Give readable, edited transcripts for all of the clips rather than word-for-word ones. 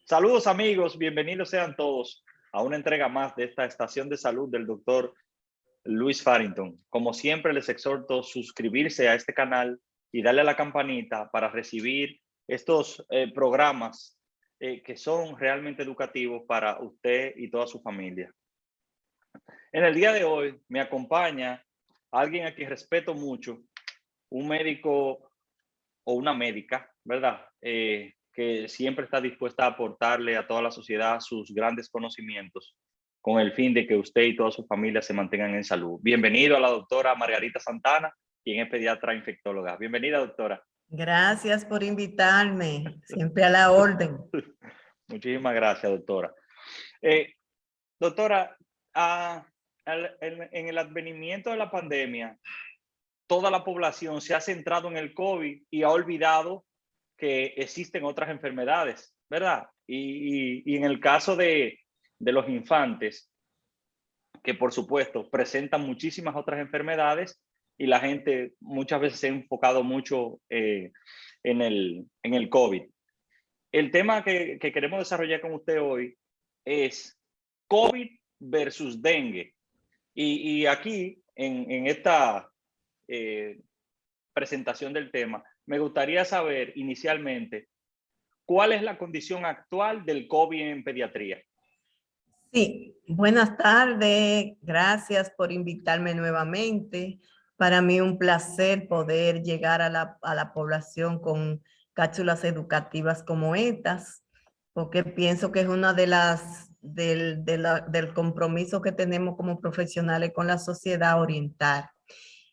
Saludos amigos, bienvenidos sean todos a una entrega más de esta estación de salud del doctor Luis Farrington. Como siempre les exhorto a suscribirse a este canal y darle a la campanita para recibir estos programas que son realmente educativos para usted y toda su familia. En el día de hoy me acompaña alguien a quien respeto mucho, un médico o una médica, ¿verdad? Que siempre está dispuesta a aportarle a toda la sociedad sus grandes conocimientos con el fin de que usted y toda su familia se mantengan en salud. Bienvenido a la doctora Margarita Santana, quien es pediatra infectóloga. Bienvenida, doctora. Gracias por invitarme, siempre a la orden. Muchísimas gracias, doctora. Doctora, en el advenimiento de la pandemia, toda la población se ha centrado en el COVID y ha olvidado que existen otras enfermedades, ¿verdad? Y en el caso de los infantes, que por supuesto presentan muchísimas otras enfermedades y la gente muchas veces se ha enfocado mucho en el COVID. El tema que queremos desarrollar con usted hoy es COVID versus dengue. Y aquí, en esta presentación del tema, me gustaría saber inicialmente cuál es la condición actual del COVID en pediatría. Sí, buenas tardes, gracias por invitarme nuevamente. Para mí un placer poder llegar a la población con cápsulas educativas como estas, porque pienso que es una de del compromiso que tenemos como profesionales con la sociedad oriental.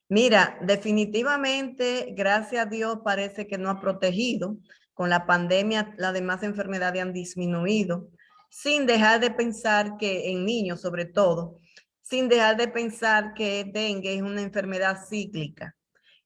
Mira, definitivamente, gracias a Dios, parece que no ha protegido. Con la pandemia, las demás enfermedades han disminuido, sin dejar de pensar que en niños, sobre todo, sin dejar de pensar que dengue es una enfermedad cíclica,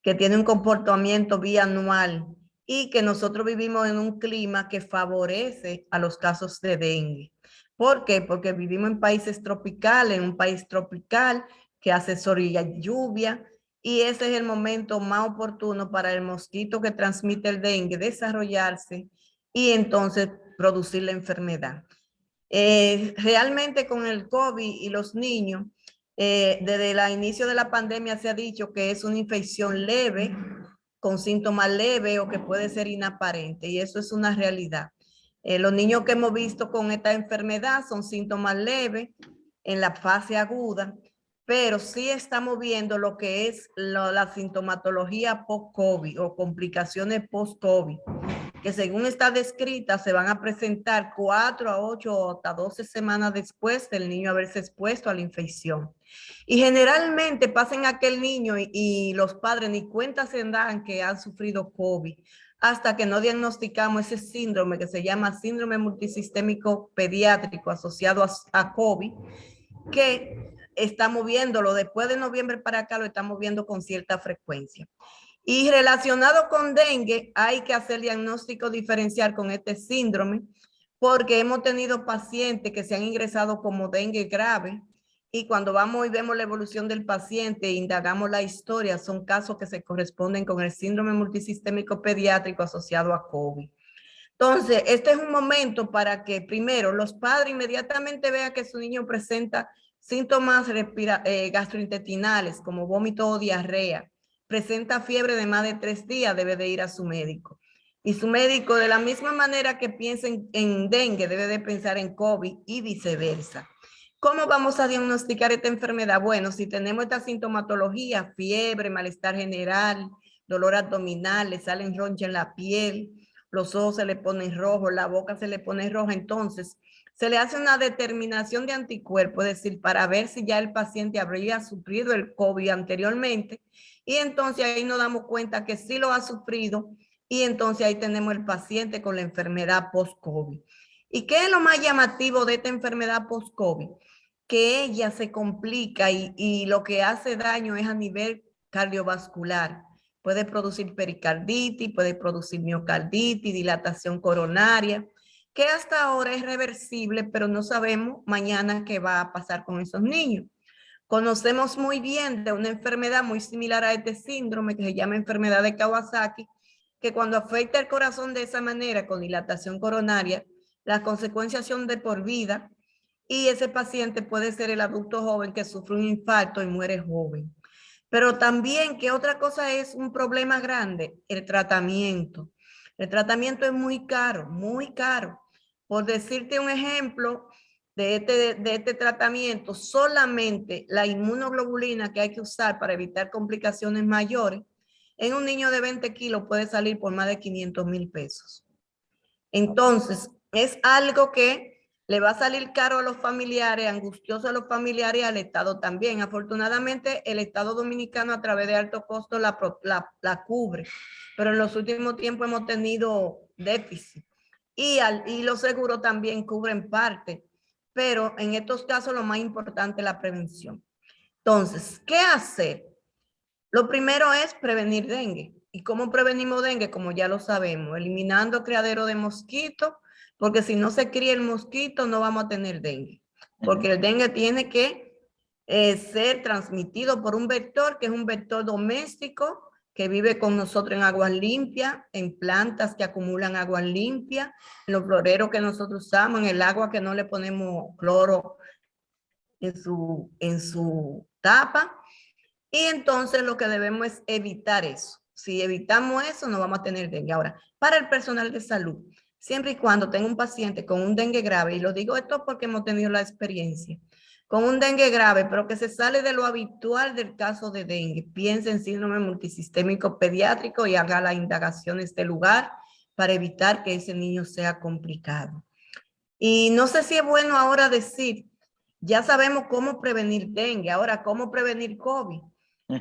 que tiene un comportamiento bianual y que nosotros vivimos en un clima que favorece a los casos de dengue. ¿Por qué? Porque vivimos en países tropicales, en un país tropical que hace sol y lluvia, y ese es el momento más oportuno para el mosquito que transmite el dengue desarrollarse y entonces producir la enfermedad. Realmente con el COVID y los niños, desde el inicio de la pandemia se ha dicho que es una infección leve, con síntomas leves o que puede ser inaparente, y eso es una realidad. Los niños que hemos visto con esta enfermedad son síntomas leves en la fase aguda, pero sí estamos viendo lo que es la sintomatología post-COVID o complicaciones post-COVID, que según está descrita se van a presentar 4 a 8 o hasta 12 semanas después del niño haberse expuesto a la infección. Y generalmente pasan aquel niño y los padres ni cuenta se dan que han sufrido COVID hasta que no diagnosticamos ese síndrome que se llama síndrome multisistémico pediátrico asociado a COVID, que estamos viéndolo después de noviembre para acá, lo estamos viendo con cierta frecuencia. Y relacionado con dengue, hay que hacer diagnóstico diferencial con este síndrome, porque hemos tenido pacientes que se han ingresado como dengue grave, y cuando vamos y vemos la evolución del paciente e indagamos la historia, son casos que se corresponden con el síndrome multisistémico pediátrico asociado a COVID. Entonces, este es un momento para que primero los padres inmediatamente vean que su niño presenta síntomas gastrointestinales como vómito o diarrea, presenta fiebre de más de 3 días, debe de ir a su médico. Y su médico, de la misma manera que piensa en dengue, debe de pensar en COVID y viceversa. ¿Cómo vamos a diagnosticar esta enfermedad? Bueno, si tenemos esta sintomatología, fiebre, malestar general, dolor abdominal, le salen ronchas en la piel, los ojos se le ponen rojos, la boca se le pone roja, entonces se le hace una determinación de anticuerpos, es decir, para ver si ya el paciente habría sufrido el COVID anteriormente, y entonces ahí nos damos cuenta que sí lo ha sufrido, y entonces ahí tenemos el paciente con la enfermedad post-COVID. ¿Y qué es lo más llamativo de esta enfermedad post-COVID? Que ella se complica y lo que hace daño es a nivel cardiovascular. Puede producir pericarditis, puede producir miocarditis, dilatación coronaria, que hasta ahora es reversible, pero no sabemos mañana qué va a pasar con esos niños. Conocemos muy bien de una enfermedad muy similar a este síndrome que se llama enfermedad de Kawasaki, que cuando afecta el corazón de esa manera, con dilatación coronaria, las consecuencias son de por vida y ese paciente puede ser el adulto joven que sufre un infarto y muere joven. Pero también, ¿qué otra cosa es un problema grande? El tratamiento. El tratamiento es muy caro, muy caro. Por decirte un ejemplo de este tratamiento, solamente la inmunoglobulina que hay que usar para evitar complicaciones mayores, en un niño de 20 kilos puede salir por más de 500,000 pesos. Entonces, es algo que le va a salir caro a los familiares, angustioso a los familiares y al Estado también. Afortunadamente, el Estado dominicano a través de alto costo la cubre, pero en los últimos tiempos hemos tenido déficit. Y los seguros también cubren parte, pero en estos casos lo más importante es la prevención. Entonces, ¿qué hacer? Lo primero es prevenir dengue. ¿Y cómo prevenimos dengue? Como ya lo sabemos, eliminando criadero de mosquitos, porque si no se cría el mosquito no vamos a tener dengue. Porque el dengue tiene que ser transmitido por un vector, que es un vector doméstico, que vive con nosotros en aguas limpias, en plantas que acumulan aguas limpias, en los floreros que nosotros usamos, en el agua que no le ponemos cloro en su tapa. Y entonces lo que debemos es evitar eso. Si evitamos eso, no vamos a tener dengue. Ahora, para el personal de salud, siempre y cuando tenga un paciente con un dengue grave, y lo digo esto porque hemos tenido la experiencia, con un dengue grave, pero que se sale de lo habitual del caso de dengue, piense en síndrome multisistémico pediátrico y haga las indagaciones del lugar para evitar que ese niño sea complicado. Y no sé si es bueno ahora decir, ya sabemos cómo prevenir dengue, ahora cómo prevenir COVID.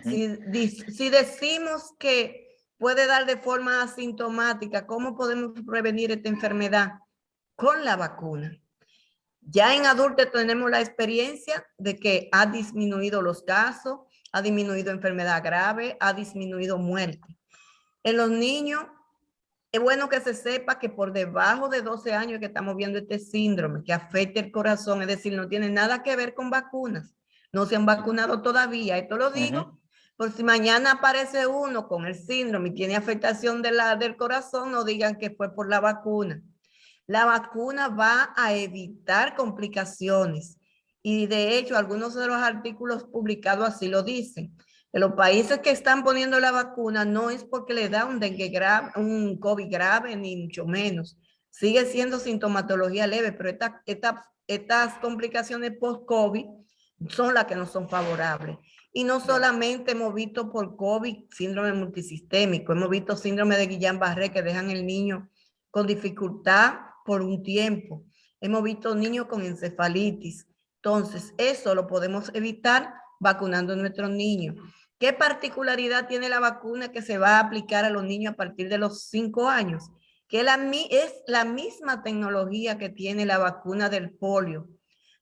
Si decimos que puede dar de forma asintomática, ¿cómo podemos prevenir esta enfermedad? Con la vacuna. Ya en adultos tenemos la experiencia de que ha disminuido los casos, ha disminuido enfermedad grave, ha disminuido muerte. En los niños, es bueno que se sepa que por debajo de 12 años que estamos viendo este síndrome que afecta el corazón, es decir, no tiene nada que ver con vacunas. No se han vacunado todavía. Esto lo digo por si mañana aparece uno con el síndrome y tiene afectación del corazón, no digan que fue por la vacuna. La vacuna va a evitar complicaciones y de hecho algunos de los artículos publicados así lo dicen. En los países que están poniendo la vacuna no es porque le da un dengue grave, un COVID grave, ni mucho menos. Sigue siendo sintomatología leve, pero estas complicaciones post-COVID son las que no son favorables. Y no solamente hemos visto por COVID síndrome multisistémico, hemos visto síndrome de Guillain-Barré que dejan el niño con dificultad por un tiempo. Hemos visto niños con encefalitis. Entonces, eso lo podemos evitar vacunando a nuestros niños. ¿Qué particularidad tiene la vacuna que se va a aplicar a los niños a partir de los 5 años? Que es la misma tecnología que tiene la vacuna del polio.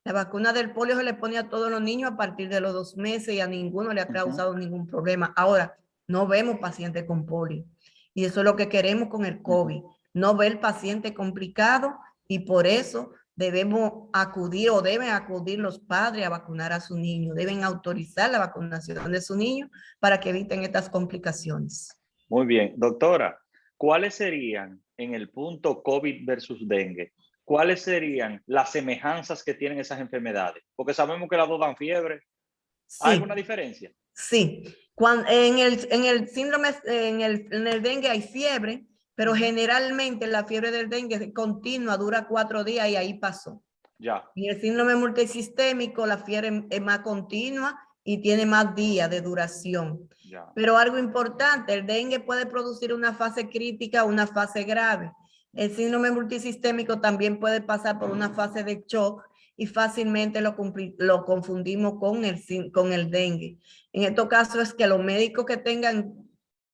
La vacuna del polio se le pone a todos los niños a partir de los 2 meses y a ninguno le ha causado ningún problema. Ahora, no vemos pacientes con polio. Y eso es lo que queremos con el COVID. No ver el paciente complicado y por eso debemos acudir o deben acudir los padres a vacunar a su niño. Deben autorizar la vacunación de su niño para que eviten estas complicaciones. Muy bien. Doctora, ¿cuáles serían en el punto COVID versus dengue? ¿Cuáles serían las semejanzas que tienen esas enfermedades? Porque sabemos que las dos dan fiebre. ¿Hay alguna diferencia? Sí. En el síndrome, en el dengue hay fiebre, pero generalmente la fiebre del dengue continua, dura 4 días y ahí pasó. Ya. Y el síndrome multisistémico, la fiebre es más continua y tiene más días de duración. Ya. Pero algo importante, el dengue puede producir una fase crítica o una fase grave. El síndrome multisistémico también puede pasar por una fase de shock y fácilmente lo confundimos con el dengue. En estos casos es que los médicos que tengan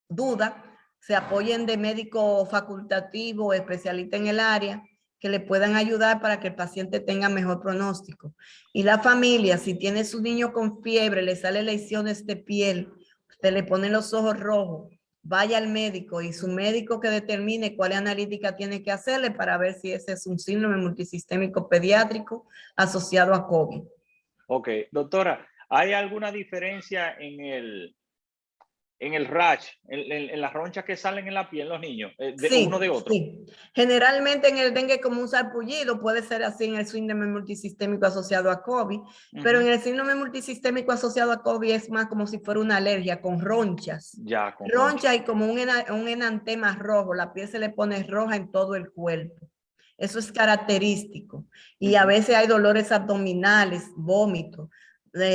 duda se apoyen de médico facultativo, especialista en el área, que le puedan ayudar para que el paciente tenga mejor pronóstico. Y la familia, si tiene su niño con fiebre, le sale lesiones de piel, usted le pone los ojos rojos, vaya al médico y su médico que determine cuál analítica tiene que hacerle para ver si ese es un síndrome multisistémico pediátrico asociado a COVID. Ok, doctora, ¿hay alguna diferencia en en el rash, en las ronchas que salen en la piel los niños, de uno Sí, de otro. sí. Generalmente en el dengue como un sarpullido, puede ser así en el síndrome multisistémico asociado a COVID, pero en el síndrome multisistémico asociado a COVID es más como si fuera una alergia con ronchas. Ya, con ronchas. Roncha y como un enantema rojo, la piel se le pone roja en todo el cuerpo. Eso es característico. Y a veces hay dolores abdominales, vómitos,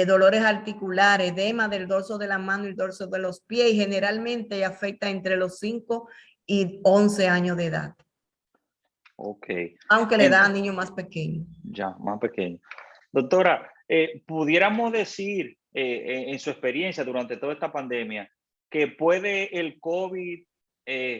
dolores articulares, edema del dorso de la mano y dorso de los pies, y generalmente afecta entre los 5 y 11 años de edad. Ok. Aunque le da a niños más pequeños. Ya, más pequeño. Doctora, pudiéramos decir, en su experiencia durante toda esta pandemia, que puede el COVID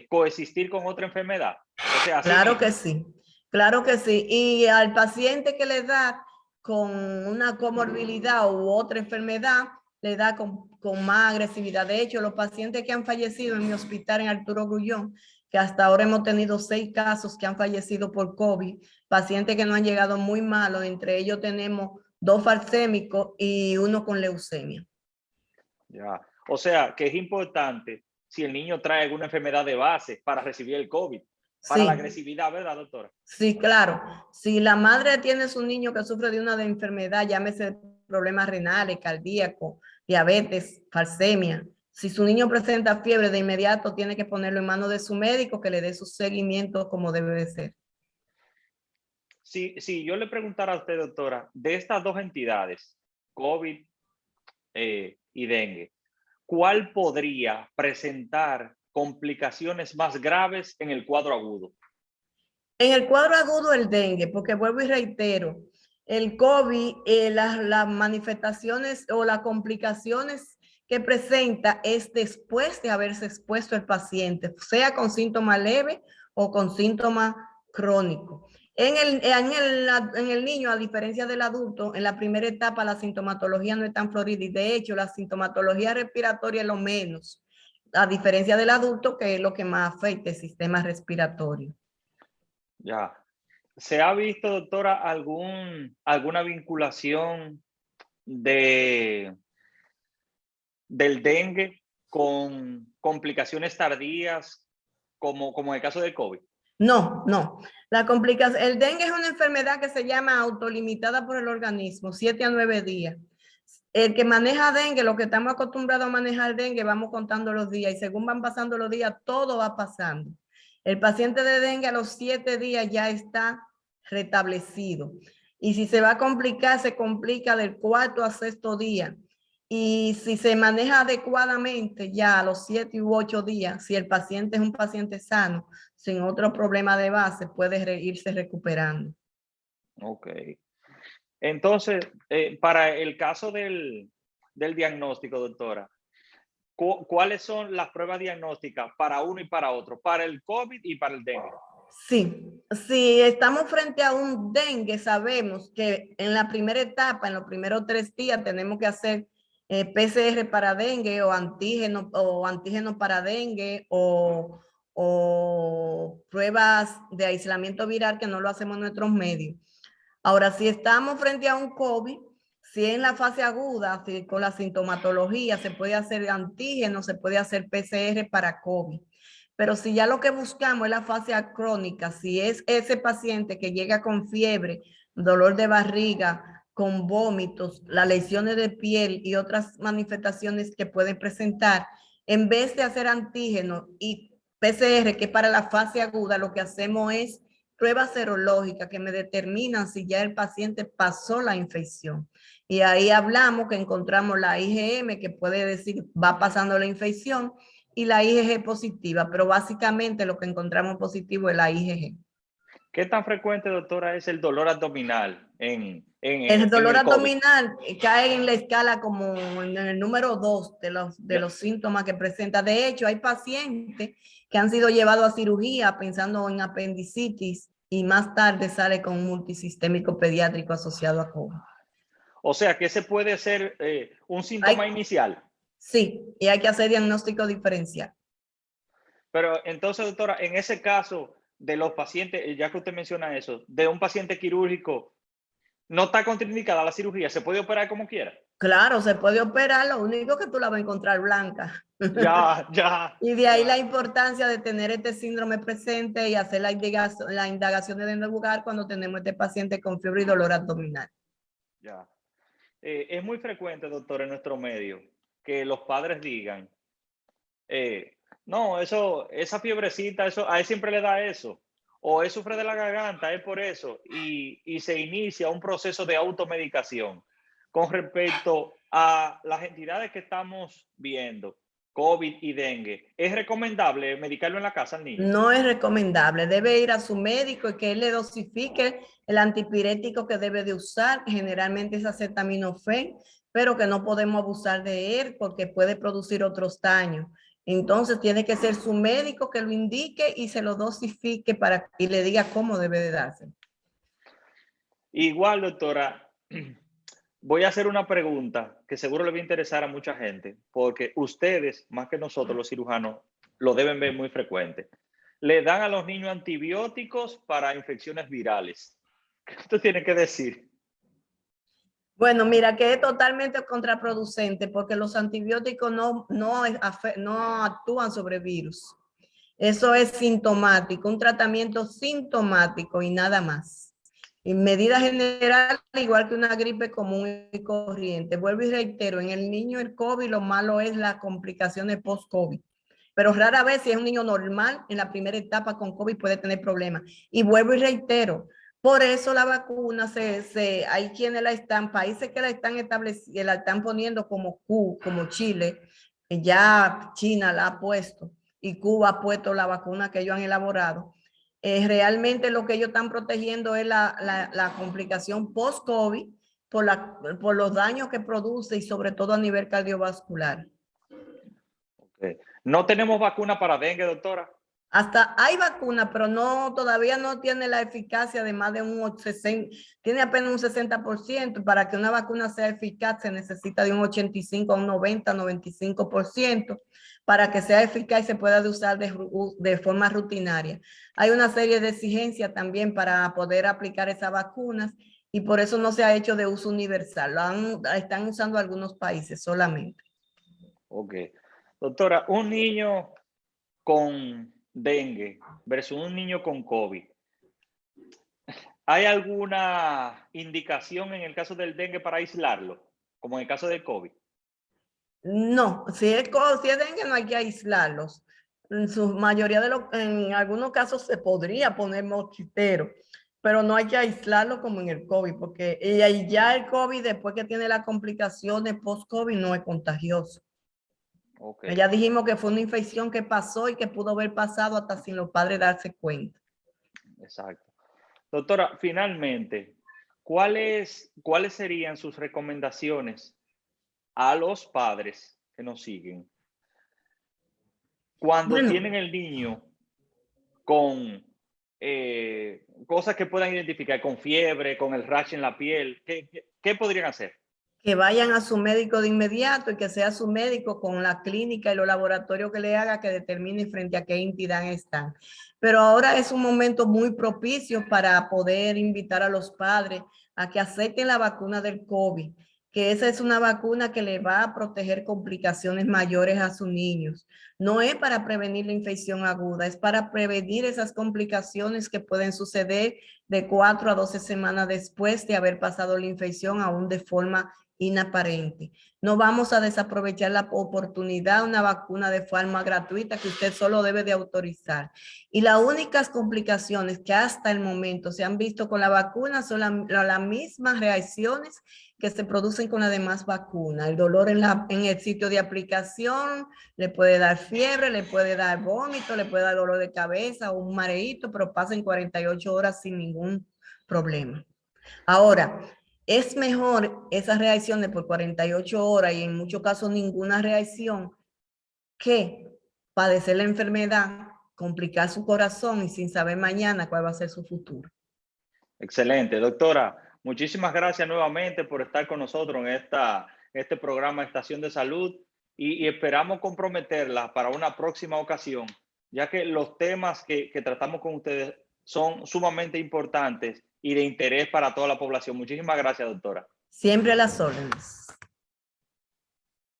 coexistir con otra enfermedad. O sea, así Claro que mismo. sí, claro que sí. Y al paciente que le da con una comorbilidad u otra enfermedad, le da con más agresividad. De hecho, los pacientes que han fallecido en mi hospital en Arturo Grullón, que hasta ahora hemos tenido 6 casos que han fallecido por COVID, pacientes que no han llegado muy malos, entre ellos tenemos 2 falsémicos y 1 con leucemia. Ya. O sea, que es importante si el niño trae alguna enfermedad de base para recibir el COVID, para la Sí. agresividad, ¿verdad, doctora? Sí, claro. Si la madre tiene su niño que sufre de una enfermedad, llámese problemas renales, cardíacos, diabetes, falsemia, si su niño presenta fiebre, de inmediato tiene que ponerlo en manos de su médico que le dé su seguimiento como debe de ser. Si yo le preguntara a usted, doctora, de estas dos entidades, COVID y dengue, ¿cuál podría presentar complicaciones más graves en el cuadro agudo? En el cuadro agudo el dengue, porque vuelvo y reitero, el COVID, las manifestaciones o las complicaciones que presenta es después de haberse expuesto el paciente, sea con síntomas leves o con síntomas crónicos. En el niño, a diferencia del adulto, en la primera etapa la sintomatología no es tan florida y de hecho la sintomatología respiratoria es lo menos, a diferencia del adulto que es lo que más afecta el sistema respiratorio. Ya. ¿Se ha visto, doctora, alguna vinculación del dengue con complicaciones tardías, como en el caso del COVID? No, no. La complicación, el dengue es una enfermedad que se llama autolimitada por el organismo, 7 a 9 días. El que maneja dengue, lo que estamos acostumbrados a manejar dengue, vamos contando los días y según van pasando los días, todo va pasando. El paciente de dengue a los 7 días ya está restablecido. Y si se va a complicar, se complica del 4 a 6 día. Y si se maneja adecuadamente ya a los 7 u 8 días, si el paciente es un paciente sano, sin otro problema de base, puede irse recuperando. Ok. Entonces, para el caso del diagnóstico, doctora, ¿cuáles son las pruebas diagnósticas para uno y para otro? Para el COVID y para el dengue. Sí, si estamos frente a un dengue, sabemos que en la primera etapa, en los primeros 3 días, tenemos que hacer PCR para dengue o antígeno para dengue o pruebas de aislamiento viral que no lo hacemos en nuestros medios. Ahora, si estamos frente a un COVID, si en la fase aguda, si con la sintomatología, se puede hacer antígeno, se puede hacer PCR para COVID. Pero si ya lo que buscamos es la fase crónica, si es ese paciente que llega con fiebre, dolor de barriga, con vómitos, las lesiones de piel y otras manifestaciones que pueden presentar, en vez de hacer antígeno y PCR, que es para la fase aguda, lo que hacemos es pruebas serológicas que me determinan si ya el paciente pasó la infección. Y ahí hablamos que encontramos la IgM, que puede decir va pasando la infección, y la IgG positiva, pero básicamente lo que encontramos positivo es la IgG. ¿Qué tan frecuente, doctora, es el dolor abdominal El en dolor el COVID? abdominal cae en la escala como en el número 2 de los síntomas que presenta. De hecho, hay pacientes que han sido llevados a cirugía pensando en apendicitis y más tarde sale con un multisistémico pediátrico asociado a COVID. O sea, que ese puede ser un síntoma inicial. Sí, y hay que hacer diagnóstico diferencial. Pero entonces, doctora, en ese caso de los pacientes, ya que usted menciona eso, de un paciente quirúrgico, no está contraindicada la cirugía, se puede operar como quiera. Claro, se puede operar, lo único que tú la vas a encontrar blanca. Ya, ya, Y de ahí ya, la importancia de tener este síndrome presente y hacer la indagación en el lugar cuando tenemos este paciente con fiebre y dolor abdominal. ya. Es muy frecuente, doctor, en nuestro medio que los padres digan, no, eso, esa fiebrecita, eso, a él siempre le da eso. O él sufre de la garganta, es por eso. Y se inicia un proceso de automedicación con respecto a las entidades que estamos viendo, COVID y dengue. ¿Es recomendable medicarlo en la casa al niño? No es recomendable, debe ir a su médico y que él le dosifique el antipirético que debe de usar, generalmente es acetaminofén, pero que no podemos abusar de él porque puede producir otros daños. Entonces tiene que ser su médico que lo indique y se lo dosifique y le diga cómo debe de darse. Igual, doctora, voy a hacer una pregunta que seguro le va a interesar a mucha gente, porque ustedes, más que nosotros los cirujanos, lo deben ver muy frecuente. Le dan a los niños antibióticos para infecciones virales. ¿Qué usted tiene que decir? Bueno, mira que es totalmente contraproducente porque los antibióticos no actúan sobre virus. Eso es sintomático, un tratamiento sintomático y nada más. En medida general, igual que una gripe común y corriente. Vuelvo y reitero, en el niño el COVID lo malo es las complicaciones post-COVID. Pero rara vez si es un niño normal, en la primera etapa con COVID puede tener problemas. Y vuelvo y reitero, por eso la vacuna, hay quienes países que la están estableciendo, la están poniendo como Chile, ya China la ha puesto y Cuba ha puesto la vacuna que ellos han elaborado. Realmente lo que ellos están protegiendo es la complicación post-COVID por los daños que produce y sobre todo a nivel cardiovascular. Okay. ¿No tenemos vacuna para dengue, doctora? Hasta hay vacuna, pero todavía no tiene la eficacia de más de un 60, tiene apenas un 60%. Para que una vacuna sea eficaz se necesita de un 85 a un 90, 95% para que sea eficaz y se pueda usar de forma rutinaria. Hay una serie de exigencias también para poder aplicar esas vacunas y por eso no se ha hecho de uso universal. Están usando algunos países solamente. Ok. Doctora, un niño con dengue versus un niño con COVID. ¿Hay alguna indicación en el caso del dengue para aislarlo, como en el caso del COVID? No, si es dengue no hay que aislarlos. En su mayoría en algunos casos se podría poner mosquitero, pero no hay que aislarlo como en el COVID, porque y ahí ya el COVID, después que tiene las complicaciones post-COVID, no es contagioso. Okay, Ya dijimos que fue una infección que pasó y que pudo haber pasado hasta sin los padres darse cuenta. exacto. Doctora, finalmente, ¿cuáles serían sus recomendaciones a los padres que nos siguen cuando Bueno, tienen el niño con cosas que puedan identificar, con fiebre, con el rash en la piel? ¿Qué podrían hacer? que vayan a su médico de inmediato y que sea su médico con la clínica y los laboratorios que le haga que determine frente a qué entidad están. Pero ahora es un momento muy propicio para poder invitar a los padres a que acepten la vacuna del COVID, que esa es una vacuna que le va a proteger complicaciones mayores a sus niños. No es para prevenir la infección aguda, es para prevenir esas complicaciones que pueden suceder de 4 a 12 semanas después de haber pasado la infección, aún de forma inaparente. No vamos a desaprovechar la oportunidad, una vacuna de forma gratuita que usted solo debe de autorizar. Y las únicas complicaciones que hasta el momento se han visto con la vacuna son las mismas reacciones que se producen con las demás vacunas. El dolor en el sitio de aplicación, le puede dar fiebre, le puede dar vómito, le puede dar dolor de cabeza o un mareíto, pero pasan 48 horas sin ningún problema. Ahora, es mejor esas reacciones por 48 horas y en muchos casos ninguna reacción que padecer la enfermedad, complicar su corazón y sin saber mañana cuál va a ser su futuro. Excelente, doctora. Muchísimas gracias nuevamente por estar con nosotros en este programa Estación de Salud y esperamos comprometerla para una próxima ocasión, ya que los temas que tratamos con ustedes son sumamente importantes y de interés para toda la población. Muchísimas gracias, doctora. Siempre a las órdenes.